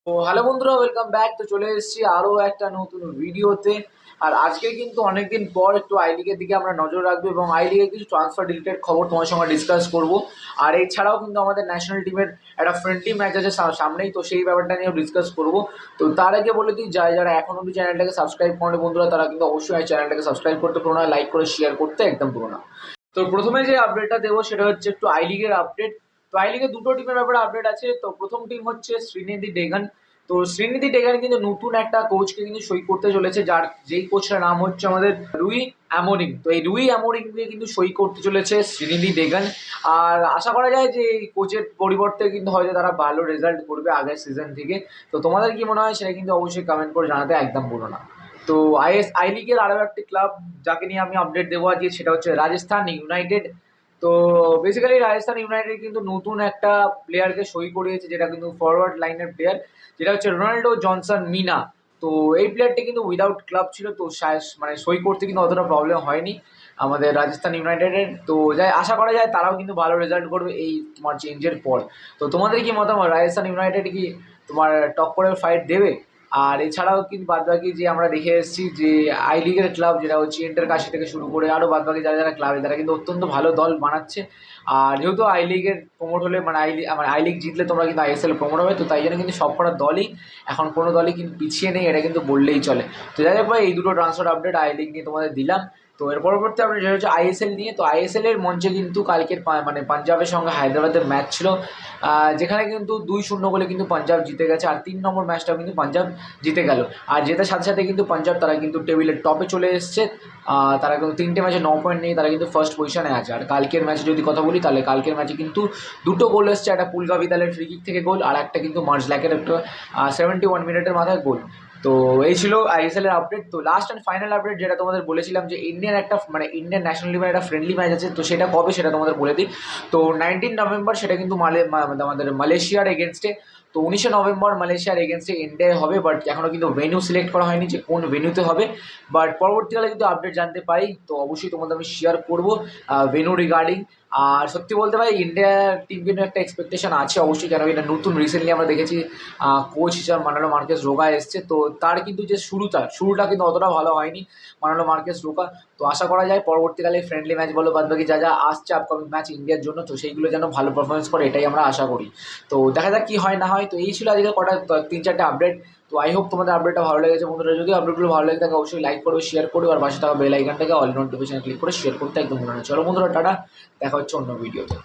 তো হ্যালো বন্ধুরা, welcome back. তো চলে এসেছি আরও একটা নতুন ভিডিওতে। আর আজকে কিন্তু অনেকদিন পর একটু আই লিগের দিকে আমরা নজর রাখবো এবং আই লিগের কিছু ট্রান্সফার রিলেটেড খবর তোমার সঙ্গে ডিসকাস করব। আর এছাড়াও কিন্তু আমাদের ন্যাশনাল টিমের একটা ফ্রেন্ডলি ম্যাচ আছে সামনেই, তো সেই ব্যাপারটা নিয়েও ডিসকাস করব। তো তার আগে বলে দিই, যারা এখন অব্দি চ্যানেলটাকে সাবস্ক্রাইব করে বন্ধুরা, তারা কিন্তু অবশ্যই এই চ্যানেলটাকে সাবস্ক্রাইব করতে পুরো না, লাইক করে শেয়ার করতে একদম পুরো না। তো প্রথমে যে আপডেটটা দেবো সেটা হচ্ছে একটু আই লিগের আপডেট। তো আই লিগে দুটো টিমের ব্যাপারে আপডেট আছে। তো প্রথম টিম হচ্ছে শ্রীনিধি ডেগান। তো শ্রীনিধি ডেগান কিন্তু নতুন একটা কোচকে কিন্তু সই করতে চলেছে, যেই কোচটার নাম হচ্ছে আমাদের রুই অ্যামোরিম। তো এই রুই অ্যামোরিম দিয়ে কিন্তু সই করতে চলেছে শ্রীনিধি ডেগান। আর আশা করা যায় যে এই কোচের পরিবর্তে কিন্তু হয়তো তারা ভালো রেজাল্ট করবে আগের সিজন থেকে। তো তোমাদের কি মনে হয় সেটা কিন্তু অবশ্যই কমেন্ট করে জানাতে একদম ভুলো না। তো আই লিগের আরও একটি ক্লাব যাকে নিয়ে আমি আপডেট দেবো আজকে, সেটা হচ্ছে রাজস্থান ইউনাইটেড। তো বেসিক্যালি রাজস্থান ইউনাইটেড কিন্তু নতুন একটা প্লেয়ারকে সই করিয়েছে, যেটা কিন্তু ফরওয়ার্ড লাইনের প্লেয়ার, যেটা হচ্ছে রোনাল্ডো জনসন মিনা। তো এই প্লেয়ারটি কিন্তু উইদাউট ক্লাব ছিল, তো মানে সই করতে কিন্তু অতটা প্রবলেম হয়নি আমাদের রাজস্থান ইউনাইটেডের। তো যাই আশা করা যায় তারাও কিন্তু ভালো রেজাল্ট করবে এই তোমার চেঞ্জের পর। তো তোমাদের কি মতামত, রাজস্থান ইউনাইটেড কি তোমার টক্করের ফাইট দেবে? আর এছাড়াও কিন্তু বাদবাকি যে আমরা দেখে এসেছি যে আই লিগের ক্লাব, যেটা হচ্ছে ইন্টার কাশি থেকে শুরু করে আরও বাদবাকি যারা যারা ক্লাব, তারা কিন্তু অত্যন্ত ভালো দল বানাচ্ছে। আর যেহেতু আই লিগের প্রমোট হলে মানে আই লিগ জিতলে তোমরা কিন্তু আইএসএল প্রমোট হবে, তো তাই জন্য কিন্তু সবকটা দলই এখন কোনো দলই কিন্তু পিছিয়ে নেই, এটা কিন্তু বললেই চলে। তো যাই হোক ভাই, এই দুটো ট্রান্সফার আপডেট আই লিগ নিয়ে তোমাদের দিলাম। তো এর পরবর্তী আপডেট যেটা হচ্ছে আইএসএল নিয়ে। তো আইএসএল এর মঞ্চে কিন্তু কালকের মানে পাঞ্জাবের সঙ্গে হায়দ্রাবাদের ম্যাচ ছিল, যেখানে কিন্তু 2-0 গোলে কিন্তু পাঞ্জাব জিতে গেছে। আর 3 নম্বর ম্যাচটাও কিন্তু পাঞ্জাব জিতে গেল। আর জেতার সাথে সাথে কিন্তু পাঞ্জাব তারা কিন্তু টেবিলের টপে চলে এসছে। তারা কিন্তু 3টে ম্যাচে 9 পয়েন্ট নিয়ে তারা কিন্তু ফার্স্ট পজিশনে আছে। আর কালকের ম্যাচে যদি কথা বলি, তাহলে কালকের ম্যাচে কিন্তু দুটো গোল এসছে, একটা পুলকা ভিদালের ফ্রি কিক থেকে গোল, আর একটা কিন্তু মার্জল্যাকের একটা 71 মিনিটের মাথায় গোল। তো এই ছিল আইএসএল এর আপডেট। তো লাস্ট অ্যান্ড ফাইনাল আপডেট যেটা তোমাদের বলেছিলাম, যে ইন্ডিয়ান একটা মানে ইন্ডিয়ান ন্যাশনাল টিমের একটা ফ্রেন্ডলি ম্যাচ আছে, তো সেটা কবে সেটা তোমাদের বলে দিই। তো 19 নভেম্বর সেটা কিন্তু আমাদের মালয়েশিয়ার এগেনস্টে। তো 19 নভেম্বর মালয়েশিয়ার এগেনস্টে ইন্ডিয়ায় হবে, বাট এখনও কিন্তু ভেন্যু সিলেক্ট করা হয়নি যে কোন ভেন্যুতে হবে। বাট পরবর্তীকালে কিন্তু আপডেট জানতে পারি, তো অবশ্যই তোমাদের আমি শেয়ার করবো ভেন্যু রিগার্ডিং। আর সত্যি বলতে পারি, ইন্ডিয়ার টিম কিন্তু একটা এক্সপেকটেশন আছে অবশ্যই, কেন এটা নতুন রিসেন্টলি আমরা দেখেছি কোচ হিসাবে মানালো মার্কেস রোগা এসছে। তো তার কিন্তু যে শুরুটা কিন্তু অতটা ভালো হয়নি মানালো মার্কেস রোগা। তো আশা করা যায় পরবর্তীকালে ফ্রেন্ডলি ম্যাচ বলো বাদবাকি যা যা আসছে আপকামিং ম্যাচ ইন্ডিয়ার জন্য, তো সেইগুলো যেন ভালো পারফরমেন্স করে, এটাই আমরা আশা করি। তো দেখা যাক কী হয় না হয়। তো এই ছিল আজকে কটা 3-4টে আপডেট। তো আই হোপ তোমাদের আপডেটটা ভালো লেগেছে বন্ধুরা। যদি আপডেটগুলো ভালো লেগে থাকে অবশ্যই লাইক করবে, শেয়ার করবে, আর পাশে থাকা বেল আইকনটাকে অল নোটিফিকেশন ক্লিক করে শেয়ার করতে একদম মনে হয়। চলো বন্ধুরা, টাটা, দেখা হচ্ছে অন্য ভিডিওতে।